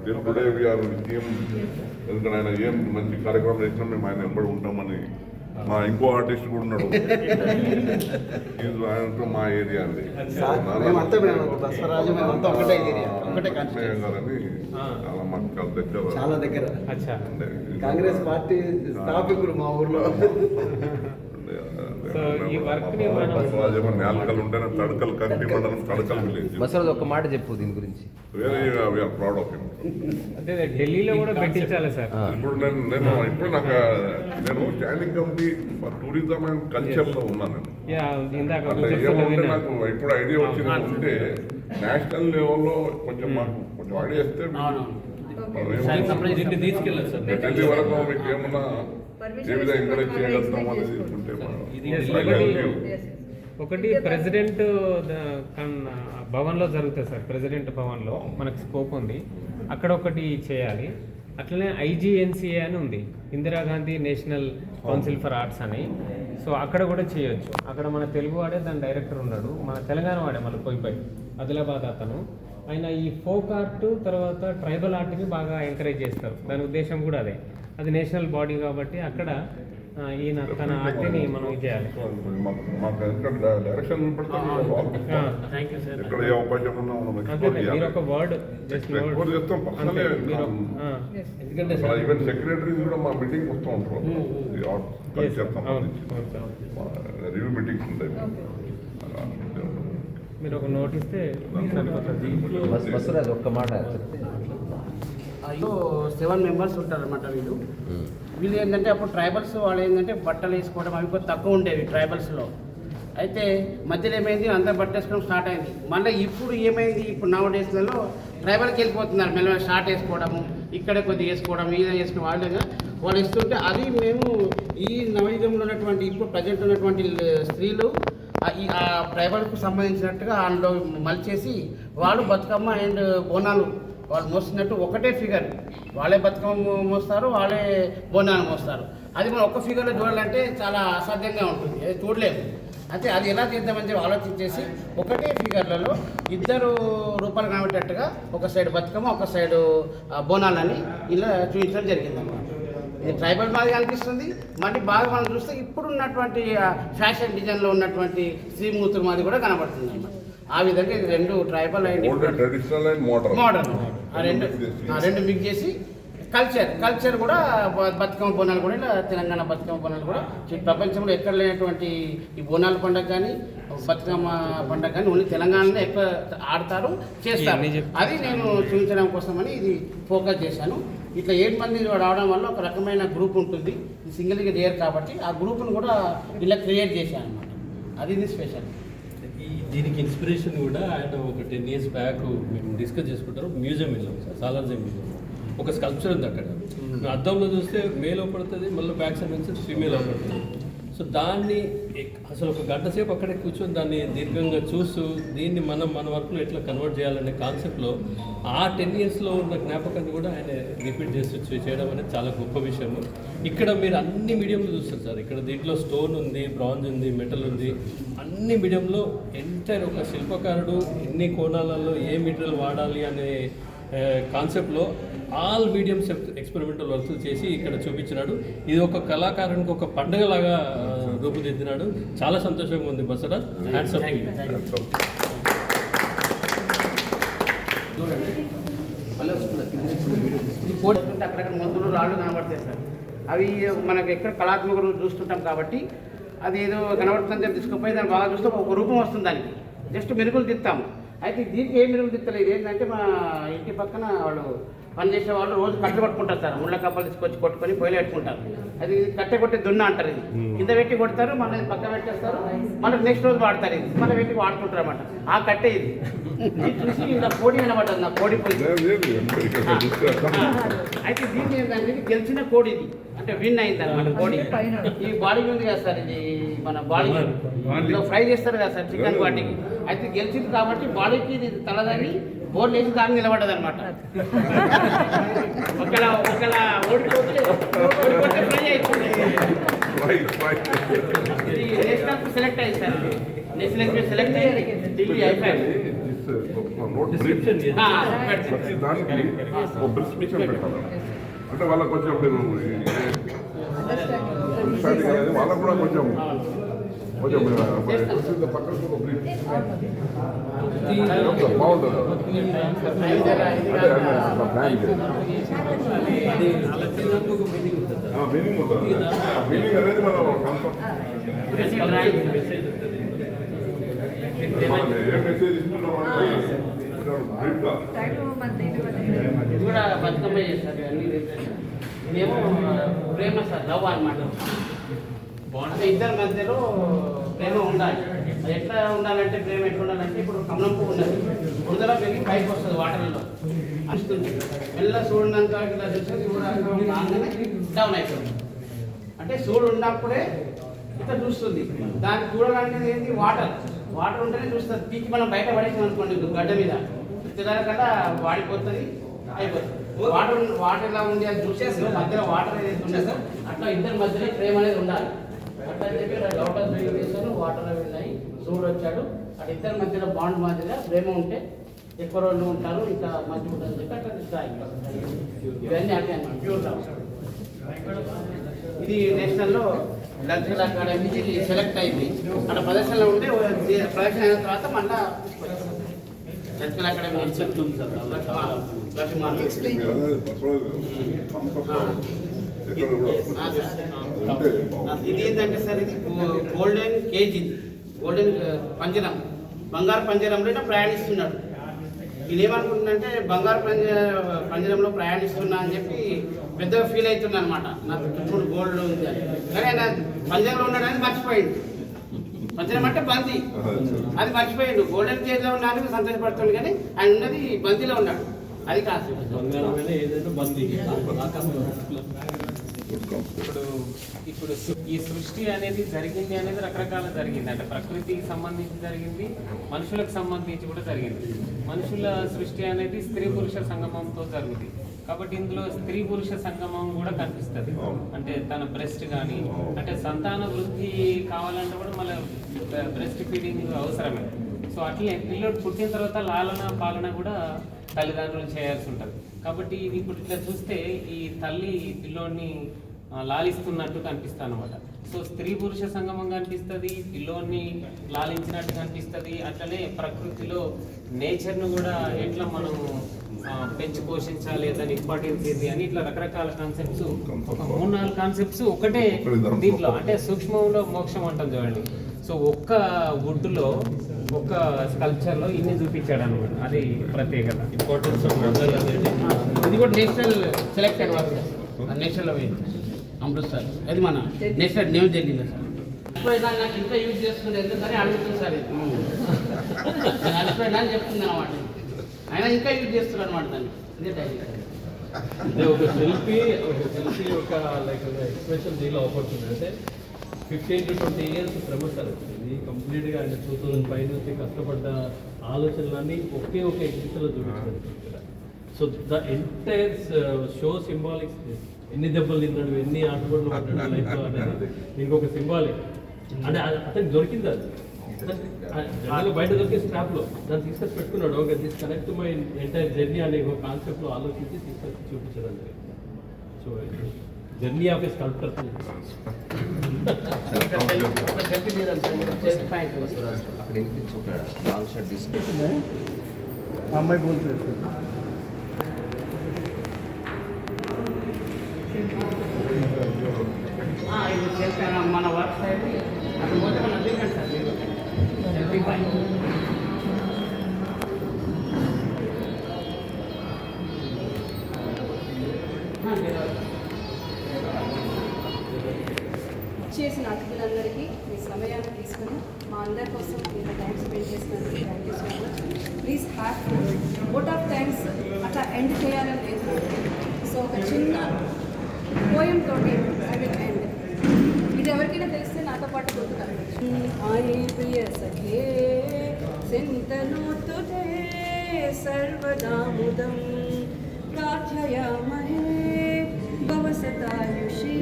తెలుగుదేవి గారు ఏం ఎందుకంటే ఆయన ఏం మంచి కార్యక్రమం చేసినా మేము ఆయన ఎంబడి ఉంటామని మా ఇంకో ఆర్టిస్ట్ కూడా ఉన్నాడు ఆయనతో మా ఏరియా అండి గారని చాలా దగ్గర కాంగ్రెస్ పార్టీ స్థాపికులు మా ఊర్లో. నేలకలు ఉంటేనే తడకలు కంటి మండలం తడకలు విలేజ్. బసరాజు ఒక మాట చెప్పు దీని గురించి. We are proud of him. అంటే ఢిల్లీలో కూడా పెట్టించాలి సార్. ఇప్పుడు ఇప్పుడు నాకు నేను standing committee for tourism and culture లో ఉన్నాను. ఏమంటే నాకు ఇప్పుడు ఐడియా వచ్చింది ఉంటే నేషనల్ లెవెల్లో కొంచెం మాకు కొంచెం ఐడియా ఇస్తే ఢిల్లీ వరకు మీకు ఏమన్నా ఏ విధంగా ఎంకరేజ్ చేయగలుగుతాం అనేది ఒకటి ప్రెసిడెంట్ భవన్లో జరుగుతుంది సార్. ప్రెసిడెంట్ భవన్లో మనకు స్కోప్ ఉంది, అక్కడ ఒకటి చేయాలి. అట్లనే ఐజీఎన్సీఏ అని ఉంది, Indira Gandhi national council for arts అని. సో అక్కడ కూడా చేయొచ్చు. అక్కడ మన తెలుగు వాడే దాని డైరెక్టర్ ఉన్నాడు, మన తెలంగాణ వాడే మళ్ళీ పోయి ఆదిలాబాద్ అతను. ఆయన ఈ ఫోక్ ఆర్ట్ తర్వాత ట్రైబల్ ఆర్ట్ని బాగా ఎంకరేజ్ చేస్తారు. దాని ఉద్దేశం కూడా అదే. అది నేషనల్ బాడీ కాబట్టి అక్కడ ఈయన తన ఆర్ట్ని మనం చేయాలి. మీరు ఒక వర్డ్ సెక్రటరీ కూడా మా మీటింగ్ వస్తూ ఉంటారు, రివ్యూ మీటింగ్స్ ఉంటాయి. మీరు ఒక నోట్ ఇస్తే బసరాజు ఒక్క మాట చెప్తే. 7 మెంబర్స్ ఉంటారు అనమాట. వీళ్ళు ఏంటంటే అప్పుడు ట్రైబల్స్ వాళ్ళు ఏంటంటే బట్టలు వేసుకోవడం అవి కొంచెం తక్కువ ఉండేవి ట్రైబల్స్లో. అయితే మధ్యలో ఏమైంది, అందరూ బట్టలు వేసుకోవడం స్టార్ట్ అయింది. మళ్ళీ ఇప్పుడు ఏమైంది, ఇప్పుడు నవ డేస్లలో ట్రైబల్కి వెళ్ళిపోతున్నారు. మెల్లగా షార్ట్ వేసుకోవడము, ఇక్కడే కొద్దిగా వేసుకోవడం, ఈయన వేసుకుని వాళ్ళు ఇస్తుంటే అది మేము ఈ నవయుగంలో ఉన్నటువంటి ఇప్పుడు ప్రజెంట్ ఉన్నటువంటి స్త్రీలు ఆ ట్రైబల్కు సంబంధించినట్టుగా అందులో మలిచేసి వాళ్ళు బతుకమ్మ అండ్ బోనాలు వాళ్ళు మోస్తున్నట్టు ఒకటే ఫిగర్, వాళ్ళే బతుకమ్మ మోస్తారు, వాళ్ళే బోనాలు మోస్తారు. అది మనం ఒక్క ఫిగర్లో చూడాలంటే చాలా అసాధ్యంగా ఉంటుంది, అది చూడలేము. అయితే అది ఎలా చేద్దామని చెప్పి ఆలోచించేసి ఒకటే ఫిగర్లలో 2 రూపాయలు కనబెట్టేట్టుగా ఒక సైడ్ బతుకమ్మ, ఒక సైడు బోనాలని ఇలా చూపించడం జరిగిందన్నమాట. ఇది ట్రైబల్ మాదిగా అనిపిస్తుంది. మళ్ళీ బాగా మనం చూస్తే ఇప్పుడు ఉన్నటువంటి ఫ్యాషన్ డిజైన్లో ఉన్నటువంటి శ్రీమూర్తులు మాది కూడా కనబడుతుంది అన్నమాట. ఆ విధంగా ఇది 2 ట్రైబల్ అండ్ మోడర్న్ ఆ రెండు మిక్స్ చేసి కల్చర్ కూడా బతుకమ్మ బోనాలు కూడా ఇలా తెలంగాణ బతుకమ్మ బోనాలు కూడా ప్రపంచంలో ఎక్కడ లేనటువంటి ఈ బోనాల పండుగ కానీ బతుకమ్మ పండుగ కానీ ఓన్లీ తెలంగాణలో ఎక్కువ ఆడతారు, చేస్తారు. అది నేను చూపించడం కోసమని ఇది ఫోకస్ చేశాను. ఇట్లా 7 మంది రావడం వల్ల ఒక రకమైన గ్రూప్ ఉంటుంది, సింగిల్గా చేయరు కాబట్టి ఆ గ్రూప్ను కూడా ఇలా క్రియేట్ చేశాను అనమాట. అది ఇది స్పెషల్. దీనికి ఇన్స్పిరేషన్ కూడా ఆయన ఒక 10 years బ్యాక్ మేము డిస్కస్ చేసుకుంటారు. మ్యూజియం వెళ్ళాం సార్, సాలార్జంగ్ మ్యూజియం. ఒక స్కల్ప్చర్ ఉంది అక్కడ. అద్దంలో చూస్తే మేల్ పడుతుంది, మళ్ళీ బ్యాక్ సైడ్ నుంచి ఫీమేల్ పడుతుంది. సో దాన్ని అసలు ఒక గంట సేపు అక్కడే కూర్చొని దాన్ని దీర్ఘంగా చూస్తూ దీన్ని మన వర్క్లో ఎట్లా కన్వర్ట్ చేయాలనే కాన్సెప్ట్లో ఆ 10 yearsలో ఉన్న జ్ఞాపకాన్ని కూడా ఆయన రిపీట్ చేసి చేయడం అనేది చాలా గొప్ప విషయం. ఇక్కడ మీరు అన్ని మీడియంలో చూస్తారు సార్. ఇక్కడ దీంట్లో స్టోన్ ఉంది, బ్రాంజ్ ఉంది, మెటల్ ఉంది, అన్ని మీడియంలో ఎంటైర్ ఒక శిల్పకారుడు ఎన్ని కోణాలలో ఏ మెటీరియల్ వాడాలి అనే కాన్సెప్ట్లో ఆల్ మీడియంస్ ఎక్స్పెరిమెంటల్ వర్క్స్ చేసి ఇక్కడ చూపించినాడు. ఇది ఒక కళాకారునికి ఒక పండుగలాగా రూపుదిద్దినాడు. చాలా సంతోషంగా ఉంది బసరాజ్. Hands up. అక్కడక్కడ మందులు రాళ్ళు కనబడతాయి సార్. అవి మనకు ఎక్కడ కళాత్మక చూస్తుంటాం కాబట్టి అది ఏదో కనబడుతుందని తీసుకుపోయి దాన్ని బాగా చూస్తే ఒక రూపం వస్తుంది. దానికి జస్ట్ మెరుగులు తిస్తాము. అయితే దీనికి ఏ మెరుగులు తిత్తలేదు. ఏంటంటే మా ఇంటి పక్కన వాళ్ళు పనిచేసే వాళ్ళు రోజు కట్టె పట్టుకుంటారు సార్. ముళ్ళ కప్పలు తీసుకొచ్చి కొట్టుకొని పొయ్యిలు పెట్టుకుంటారు. అది కట్టె కొట్టే దున్న అంటారు. ఇది కింద పెట్టి కొడతారు, మళ్ళీ పక్క పెట్టేస్తారు, మళ్ళీ నెక్స్ట్ రోజు వాడతారు. ఇది మళ్ళీ పెట్టి వాడుకుంటారు అన్నమాట. ఆ కట్టె ఇది చూసి ఇలా కోడి వినబడ్డది, నా కోడి పోయి. అయితే దీన్ని ఏంటంటే గెలిచిన కోడి ఇది, అంటే విన్ అయింది అనమాట కోడి. ఈ బాడీ ఉంది కదా సార్, ఇది మన బాడీ ఫ్రై చేస్తారు కదా సార్ చికెన్ వాటికి. అయితే గెలిచింది కాబట్టి బాడీకి ఇది తలదని బోర్డు వేసి దాన్ని నిలబడ్డది అనమాట. ఒకలా ఓడిపోతే ఫ్రై అవుతుంది. ఇది నేషనల్ సెలెక్ట్ అయ్యింది సార్. నేషనల్ సెలెక్ట్ అయ్యి ఢిల్లీ అయిపోయారు. Note Description, yes. ప్రతి దానికి ఒక ప్రిస్క్రిప్షన్ పెట్టాలి. అంటే వాళ్ళకి కొంచెం మీరు అండర్స్టాండింగ్ అనేది వాళ్ళకు కూడా కొంచెం పక్కన బ్రీఫ్ బాగుంటుంది. అదే అట్లా ప్లాన్ చేయాలి. మీనింగ్ ఉంటుంది. మీనింగ్ అనేది మనం మనం ఏ మెసేజ్ ఇస్తున్నాం అంటే బ్రీఫ్గా ఇది కూడా బతుకమ్మ చేస్తారు అన్ని ఇదేమో ప్రేమ సార్ లవ్ అన్నమాట. అంటే ఇద్దరి మధ్యలో ప్రేమ ఉండాలి. అది ఎట్లా ఉండాలంటే ప్రేమ ఎట్లా ఉండాలంటే ఇప్పుడు కమలం పువ్వు ఉన్నది, బురదలో పెరిగి పైకి వస్తుంది వాటర్లో అనిస్తుంది. మెల్ల చూడడానికి ఇట్లా చూస్తే చూడగానే డౌన్ అయిపోతుంది. అంటే చూడు ఉన్నప్పుడే ఇట్లా చూస్తుంది. దాన్ని చూడడానికి ఏంటి వాటర్ ఉంటేనే చూస్తుంది. పీకి మనం బయట పడేసాం అనుకోండి గడ్డ మీద తిరగకుండా వాడిపోతుంది, అయిపోతుంది. వాటర్ ఎలా ఉంది అది చూసేసి మధ్యలో వాటర్ ఏదైతే ఉండేదో అట్లా ఇద్దరి మధ్యలో ప్రేమ అనేది ఉండాలి. అట్లా చెప్పి డౌటర్ చేశాను, వాటర్ అవి ఉన్నాయి, సూర్యుడు వచ్చాడు, అటు ఇద్దరి మధ్యలో బాండ్ మాదిరిగా ప్రేమ ఉంటే ఎక్కువ రోజులు ఉంటారు, ఇంకా మంచి ఉంటుంది చెప్పి అట్లా ఇవన్నీ అదే అన్నమాట ప్యూర్ లవ్. ఇది నేషనల్లో కల్చరల్ అకాడమీకి సెలెక్ట్ అయింది. అక్కడ ప్రదర్శనలో ఉంటే ప్రదర్శన అయిన తర్వాత మళ్ళా కల్చరల్ అకాడమీ చెప్తుంది సార్ ఇది ఏంటంటే సార్ ఇది గోల్డెన్ కేజీ, గోల్డెన్ పంజరం, బంగారు పంజరంలో ప్రయాణిస్తున్నాడు. ఈయన ఏమనుకుంటుందంటే బంగారు పంజరంలో ప్రయాణిస్తున్నా అని చెప్పి పెద్దగా ఫీల్ అవుతున్నా అనమాట. నాకు ఇప్పుడు గోల్డ్ ఉంది అని, కానీ ఆయన పంజరంలో ఉన్నాడని మర్చిపోయింది. పంజరం అంటే బందీ, అది మర్చిపోయిండు. గోల్డెన్ కేజీలో ఉన్నాడని సంతోషపడుతుంది, కానీ ఆయన ఉన్నది బందీలో ఉన్నాడు. అది కాదు ఇప్పుడు ఈ సృష్టి అనేది జరిగింది అనేది రకరకాల జరిగింది. అంటే ప్రకృతికి సంబంధించి జరిగింది, మనుషులకు సంబంధించి కూడా జరిగింది. మనుషుల సృష్టి అనేది స్త్రీ పురుష సంగమంతో జరుగుతుంది. కాబట్టి ఇందులో స్త్రీ పురుష సంగమం కూడా కనిపిస్తుంది. అంటే తన బ్రెస్ట్ కానీ, అంటే సంతాన వృద్ధి కావాలంటే కూడా మళ్ళీ బ్రెస్ట్ ఫీడింగ్ అవసరమే. సో అట్లే పిల్లడు పుట్టిన తర్వాత లాలన పాలన కూడా తల్లిదండ్రులు చేయాల్సి ఉంటుంది. కాబట్టి ఇది ఇప్పుడు ఇట్లా చూస్తే ఈ తల్లి పిల్లోడిని లాలిస్తున్నట్టు కనిపిస్తుంది అనమాట. సో స్త్రీ పురుష సంగమం కనిపిస్తుంది, పిల్లోడిని లాలించినట్టు కనిపిస్తుంది. అట్లనే ప్రకృతిలో నేచర్ను కూడా ఎట్లా మనం పెంచి పోషించాలి, దాని ఇంపార్టెన్స్ ఏంటి అని ఇట్లా రకరకాల కాన్సెప్ట్స్, ఒక 3-4 కాన్సెప్ట్స్ ఒకటే దీంట్లో. అంటే సూక్ష్మంలో మోక్షం అంటాం చూడండి. సో ఒక్క వుడ్లో ఒక్క స్కల్ప్చర్లో ఇన్ని చూపించాడు అనమాట. అది ప్రత్యేకత, ఇంపార్టెన్స్ ఆఫ్ మదర్ అనేది. ఇది కూడా నేషనల్ సెలెక్టెడ్ వర్క్, నేషనల్లో పోయింది అమృత్సర్. అది మన నేషనల్ న్యూ ఢిల్లీలో సార్. నాకు ఇంకా యూజ్ చేస్తుంది ఎందుకని అడుగుతుంది సార్. ఇది నేను అడిగిపోయినా అని చెప్తుంది అనమాట. ఆయన ఇంకా యూజ్ చేస్తున్నారు అనమాట దాన్ని. ఇదే అంటే ఒక సెల్ఫీ ఒక లైక్ ఎక్స్ప్రెషన్ దీనిలో ఆపర్చునిటీ అంటే 15 to 20 years శ్రమ సార్. ఇది కంప్లీట్గా అంటే 2005 నుంచి కష్టపడ్డ ఆలోచనలన్నీ ఒకే ఒక ఎగ్జిబిషన్లో చూపించారు. So the entire show symbolics. ఎన్ని దెబ్బలు తిన్నాడు, ఎన్ని ఆటపడులు పడ్డాడు లైఫ్లో అనేది దీనికి ఒక సింబాలిక్. అంటే అతనికి దొరికింది, అది బయట దొరికే స్క్రాప్లో దాన్ని తీసుకొచ్చి పెట్టుకున్నాడు. Okay, this connect my entire journey అనే ఒక కాన్సెప్ట్లో ఆలోచించి తీసుకొచ్చి చూపించడం. So journey of A sculptor. అక్కడ ఇంటికి ఒక లాంగ్ షాట్ తీసుకుంటే అమ్మాయి బోల్తే మన వర్క్ సైడ్ అక్కడ పోతే మన దిగండి సార్ మీరు సెల్ఫీ పాయింట్. చేసిన అతిథులందరికీ మీ సమయాన్ని తీసుకుని మా అందరి కోసం మీరు టైం స్పెండ్ చేసినందుకు thank you so much. Please have vote of thanks అట్లా ఎండ్ చేయాలని లేదు. సో ఒక చిన్న పోయం తోటి ఐ విల్ ఎండ్. ఇది ఎవరికైనా తెలిస్తే నాతో పాటు గుర్తుకొచ్చు. ఆయి ప్రియ సఖే చింతను తుదే సర్వదాముదం ప్రార్థయామహే భవసతాయుషీ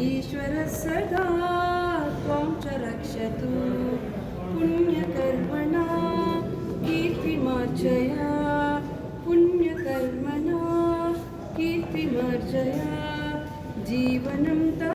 ఈశ్వర సదా త్వాం చ రక్షతు పుణ్యకర్మణా కీర్తి कीर्तिमार्जया पुण्यकर्मणा कीर्तिमार्जया जीवनं